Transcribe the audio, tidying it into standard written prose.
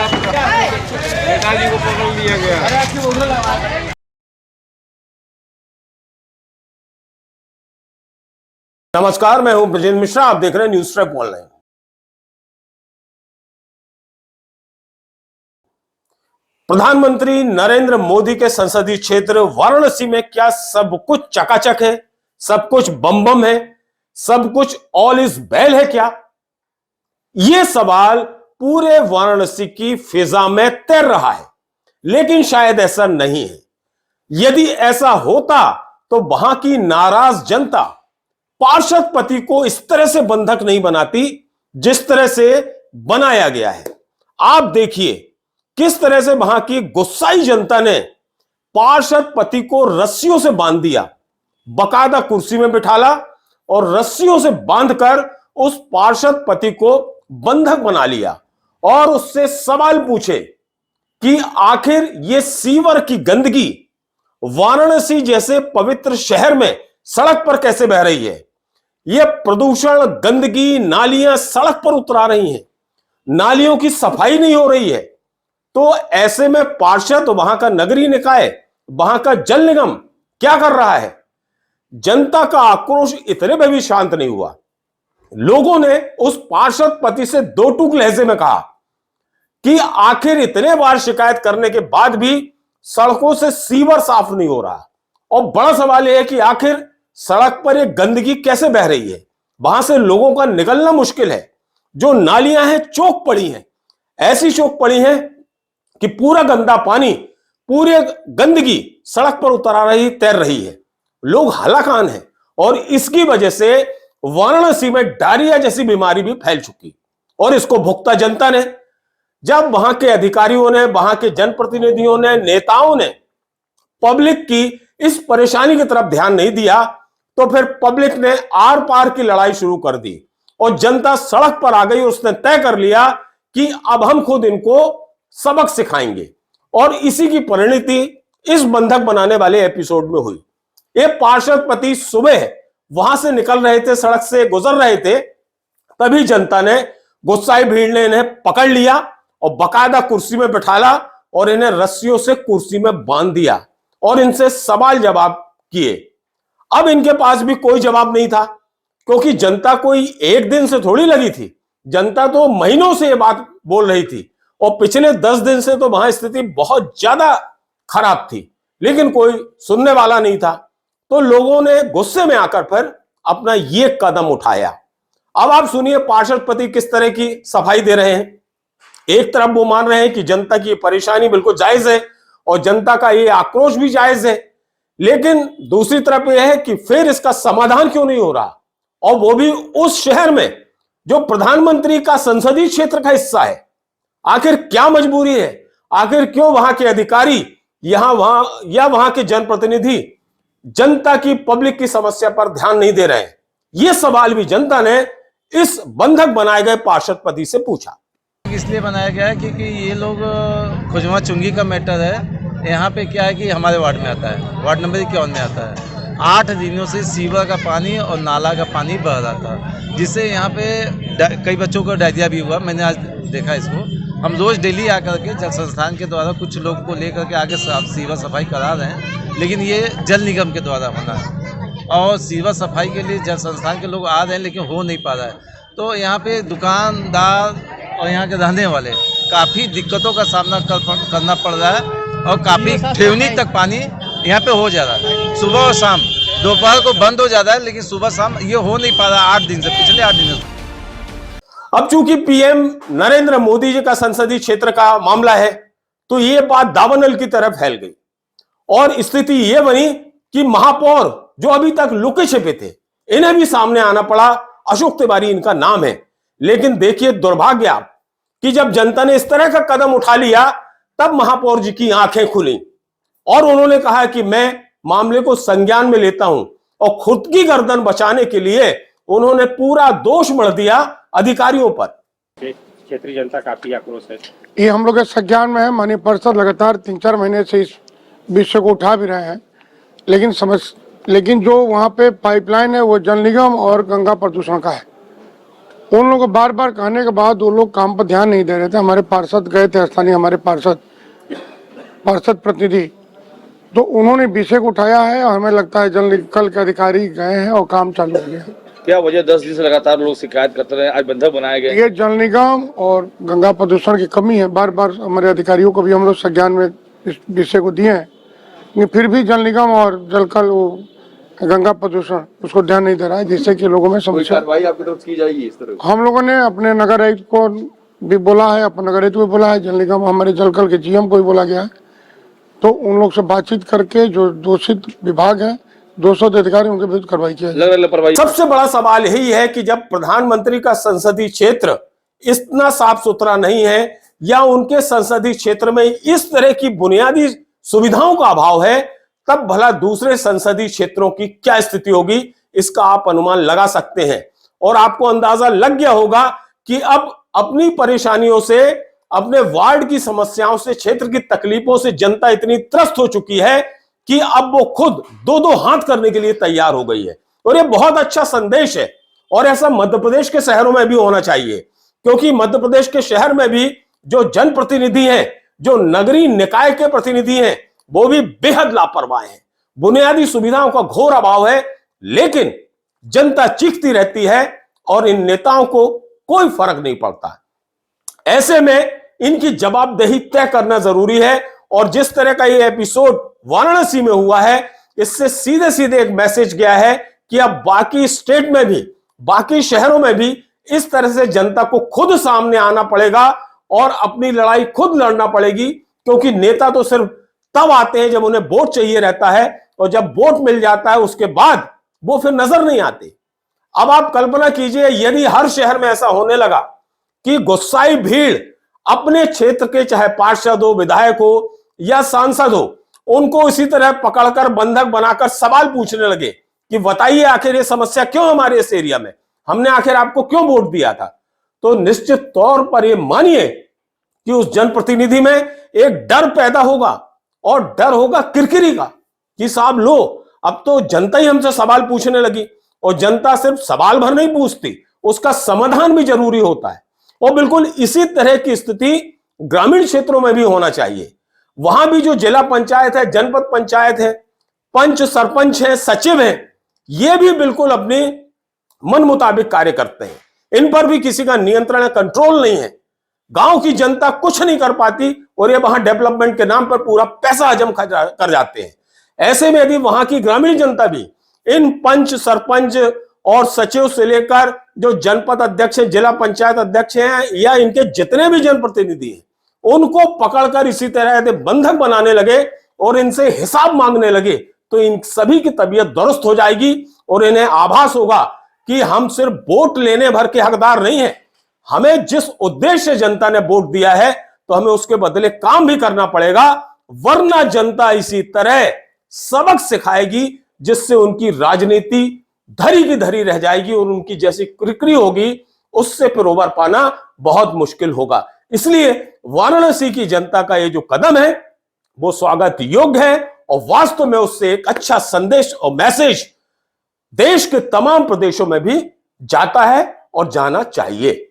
नेताजी को पकड़ लिया गया। नमस्कार, मैं हूं ब्रजेंद्र मिश्रा। आप देख रहे हैं न्यूज ट्रैप ऑनलाइन। प्रधानमंत्री नरेंद्र मोदी के संसदीय क्षेत्र वाराणसी में क्या सब कुछ चकाचक है, सब कुछ बम बम है, सब कुछ ऑल इज वेल है क्या? यह सवाल पूरे वाराणसी की फिजा में तैर रहा है, लेकिन शायद ऐसा नहीं है। यदि ऐसा होता तो वहां की नाराज जनता पार्षद पति को इस तरह से बंधक नहीं बनाती जिस तरह से बनाया गया है। आप देखिए किस तरह से वहां की गुस्साई जनता ने पार्षद पति को रस्सियों से बांध दिया, बकायदा कुर्सी में बिठाला और रस्सियों से बांधकर उस पार्षद पति को बंधक बना लिया और उससे सवाल पूछे कि आखिर ये सीवर की गंदगी वाराणसी जैसे पवित्र शहर में सड़क पर कैसे बह रही है। यह प्रदूषण, गंदगी, नालियां सड़क पर उतरा रही हैं, नालियों की सफाई नहीं हो रही है। तो ऐसे में पार्षद, वहां का नगरीय निकाय, वहां का जल निगम क्या कर रहा है? जनता का आक्रोश इतने में भी शांत नहीं हुआ। लोगों ने उस पार्षद पति से दो टूक लहजे में कहा कि आखिर इतने बार शिकायत करने के बाद भी सड़कों से सीवर साफ नहीं हो रहा। और बड़ा सवाल यह है कि आखिर सड़क पर एक गंदगी कैसे बह रही है, वहां से लोगों का निकलना मुश्किल है। जो नालियां हैं चौक पड़ी हैं, ऐसी चौक पड़ी हैं कि पूरा गंदा पानी, पूरी गंदगी सड़क पर उतर आ रही, तैर रही है। लोग हलाकान हैं और इसकी वजह से वाराणसी में डायरिया जैसी बीमारी भी फैल चुकी और इसको भुगता जनता ने। जब वहां के अधिकारियों ने, वहां के जनप्रतिनिधियों ने, नेताओं ने पब्लिक की इस परेशानी की तरफ ध्यान नहीं दिया तो फिर पब्लिक ने आर पार की लड़ाई शुरू कर दी और जनता सड़क पर आ गई। उसने तय कर लिया कि अब हम खुद इनको सबक सिखाएंगे और इसी की परिणति इस बंधक बनाने वाले एपिसोड में हुई। ये पार्षद पति सुबह वहां से निकल रहे थे, सड़क से गुजर रहे थे, तभी जनता ने, गुस्साई भीड़ ने इन्हें पकड़ लिया और बकायदा कुर्सी में बिठाला और इन्हें रस्सियों से कुर्सी में बांध दिया और इनसे सवाल जवाब किए। अब इनके पास भी कोई जवाब नहीं था, क्योंकि जनता कोई एक दिन से थोड़ी लगी थी, जनता तो महीनों से ये बात बोल रही थी और पिछले 10 दिन से तो वहां स्थिति बहुत ज्यादा खराब थी, लेकिन कोई सुनने वाला नहीं था। तो लोगों ने गुस्से में आकर फिर अपना ये कदम उठाया। अब आप सुनिए पार्षद पति किस तरह की सफाई दे रहे हैं। एक तरफ वो मान रहे हैं कि जनता की परेशानी बिल्कुल जायज है और जनता का ये आक्रोश भी जायज है, लेकिन दूसरी तरफ यह है कि फिर इसका समाधान क्यों नहीं हो रहा, और वो भी उस शहर में जो प्रधानमंत्री का संसदीय क्षेत्र का हिस्सा है। आखिर क्या मजबूरी है? आखिर क्यों वहां के अधिकारी वहां के जनप्रतिनिधि जनता की, पब्लिक की समस्या पर ध्यान नहीं दे रहे हैं? यह सवाल भी जनता ने इस बंधक बनाए गए पार्षद पति से पूछा। इसलिए बनाया गया है क्योंकि ये लोग खुजमा चुंगी का मैटर है। यहाँ पे क्या है कि हमारे वार्ड में आता है, वार्ड नंबर 51 में आता है। 8 दिनों से सीवर का पानी और नाला का पानी बह रहा था, जिससे यहाँ पे कई बच्चों को डायरिया भी हुआ। मैंने आज देखा इसको। हम रोज़ डेली आकर के जल संस्थान के द्वारा कुछ लोग को लेकर के आगे सीवर सफाई करा रहे हैं, लेकिन ये जल निगम के द्वारा होना है और सीवर सफाई के लिए जल संस्थान के लोग आ रहे हैं, लेकिन हो नहीं पा रहा है। तो यहाँ पे दुकानदार और यहाँ के रहने वाले काफ़ी दिक्कतों का सामना करना पड़ रहा है और काफ़ी ठेवनी तक पानी यहाँ पे हो जा रहा है। सुबह और शाम, दोपहर को बंद हो जाता है, लेकिन सुबह शाम ये हो नहीं पा रहा 8 दिन से, पिछले 8 दिनों से। अब चूंकि पीएम नरेंद्र मोदी जी का संसदीय क्षेत्र का मामला है, तो ये बात दावानल की तरफ फैल गई और स्थिति ये बनी कि महापौर जो अभी तक लुके छिपे थे, इन्हें भी सामने आना पड़ा। अशोक तिवारी इनका नाम है, लेकिन देखिए दुर्भाग्य कि जब जनता ने इस तरह का कदम उठा लिया, तब महापौर जी की आंखें खुली और उन्होंने कहा कि मैं मामले को संज्ञान में लेता हूं और खुद की गर्दन बचाने के लिए उन्होंने पूरा दोष मढ़ दिया अधिकारियों पर। क्षेत्रीय जनता काफी आक्रोश है। ये हम लोग के संज्ञान में है। माननीय पार्षद लगातार 3-4 महीने से इस विषय को उठा भी रहे हैं, लेकिन जो वहाँ पे पाइपलाइन है वो जल निगम और गंगा प्रदूषण का है। उन लोगों को बार बार कहने के बाद वो लोग काम पर ध्यान नहीं दे रहे थे। हमारे पार्षद गए थे, स्थानीय हमारे पार्षद प्रतिनिधि, तो उन्होंने विषय को उठाया है और हमें लगता है जल निगम के अधिकारी गए हैं और काम चालू हो गया। क्या वजह 10 दिन से लगातार लोग शिकायत करते रहे, आज बंधक बनाए गए? ये जल निगम और गंगा प्रदूषण की कमी है। बार बार हमारे अधिकारियों को भी हम लोग संज्ञान में इस विषय को दिए हैं, लेकिन फिर भी जल निगम और जलकल गंगा प्रदूषण उसको ध्यान नहीं दे रहा है, जिससे कि लोगों में समस्या। कार्रवाई आपकी तरफ की जाएगी इस तरह? हम लोगों ने अपने नगर आयुक्त को भी बोला है, अपने नगर आयुक्त को भी बोला है, जल निगम हमारे जलकल के जीएम को भी बोला गया है। तो उन लोग से बातचीत करके जो दोषित विभाग है, 200 अधिकारी, उनके विरुद्ध कार्रवाई किया जाए। सबसे बड़ा सवाल यही है कि जब प्रधानमंत्री का संसदीय क्षेत्र इतना साफ सुथरा नहीं है या उनके संसदीय क्षेत्र में इस तरह की बुनियादी सुविधाओं का अभाव है, तब भला दूसरे संसदीय क्षेत्रों की क्या स्थिति होगी, इसका आप अनुमान लगा सकते हैं। और आपको अंदाजा लग गया होगा कि अब अपनी परेशानियों से, अपने वार्ड की समस्याओं से, क्षेत्र की तकलीफों से जनता इतनी त्रस्त हो चुकी है कि अब वो खुद दो दो हाथ करने के लिए तैयार हो गई है। और ये बहुत अच्छा संदेश है और ऐसा मध्य प्रदेश के शहरों में भी होना चाहिए, क्योंकि मध्य प्रदेश के शहर में भी जो जनप्रतिनिधि हैं, जो नगरीय निकाय के प्रतिनिधि हैं, वो भी बेहद लापरवाह हैं। बुनियादी सुविधाओं का घोर अभाव है, लेकिन जनता चीखती रहती है और इन नेताओं को कोई फर्क नहीं पड़ता। ऐसे में इनकी जवाबदेही तय करना जरूरी है। और जिस तरह का ये एपिसोड वाराणसी में हुआ है, इससे सीधे सीधे एक मैसेज गया है कि अब बाकी स्टेट में भी, बाकी शहरों में भी इस तरह से जनता को खुद सामने आना पड़ेगा और अपनी लड़ाई खुद लड़ना पड़ेगी। क्योंकि नेता तो सिर्फ तब आते हैं जब उन्हें वोट चाहिए रहता है, और जब वोट मिल जाता है उसके बाद वो फिर नजर नहीं आते। अब आप कल्पना कीजिए, यदि हर शहर में ऐसा होने लगा कि गुस्साई भीड़ अपने क्षेत्र के चाहे पार्षद हो, विधायक हो या सांसद हो, उनको इसी तरह पकड़कर बंधक बनाकर सवाल पूछने लगे कि बताइए आखिर ये समस्या क्यों हमारे इस एरिया में, हमने आखिर आपको क्यों वोट दिया था, तो निश्चित तौर पर ये मानिए कि उस जनप्रतिनिधि में एक डर पैदा होगा। और डर होगा किरकिरी का कि साहब लो, अब तो जनता ही हमसे सवाल पूछने लगी। और जनता सिर्फ सवाल भर नहीं पूछती, उसका समाधान भी जरूरी होता है। और बिल्कुल इसी तरह की स्थिति ग्रामीण क्षेत्रों में भी होना चाहिए। वहां भी जो जिला पंचायत है, जनपद पंचायत है, पंच सरपंच है, सचिव है, ये भी बिल्कुल अपने मन मुताबिक कार्य करते हैं। इन पर भी किसी का नियंत्रण, कंट्रोल नहीं है। गांव की जनता कुछ नहीं कर पाती और ये वहां डेवलपमेंट के नाम पर पूरा पैसा हजम कर जाते हैं। ऐसे में यदि वहां की ग्रामीण जनता भी इन पंच, सरपंच और सचिव से लेकर जो जनपद अध्यक्ष हैं, जिला पंचायत अध्यक्ष हैं, या इनके जितने भी जनप्रतिनिधि हैं, उनको पकड़कर इसी तरह यदि बंधक बनाने लगे और इनसे हिसाब मांगने लगे, तो इन सभी की तबीयत दुरुस्त हो जाएगी और इन्हें आभास होगा कि हम सिर्फ वोट लेने भर के हकदार नहीं है, हमें जिस उद्देश्य से जनता ने वोट दिया है तो हमें उसके बदले काम भी करना पड़ेगा। वरना जनता इसी तरह सबक सिखाएगी जिससे उनकी राजनीति धरी की धरी रह जाएगी और उनकी जैसी क्रिकरी होगी, उससे फिर उबर पाना बहुत मुश्किल होगा। इसलिए वाराणसी की जनता का ये जो कदम है वो स्वागत योग्य है और वास्तव में उससे एक अच्छा संदेश और मैसेज देश के तमाम प्रदेशों में भी जाता है और जाना चाहिए।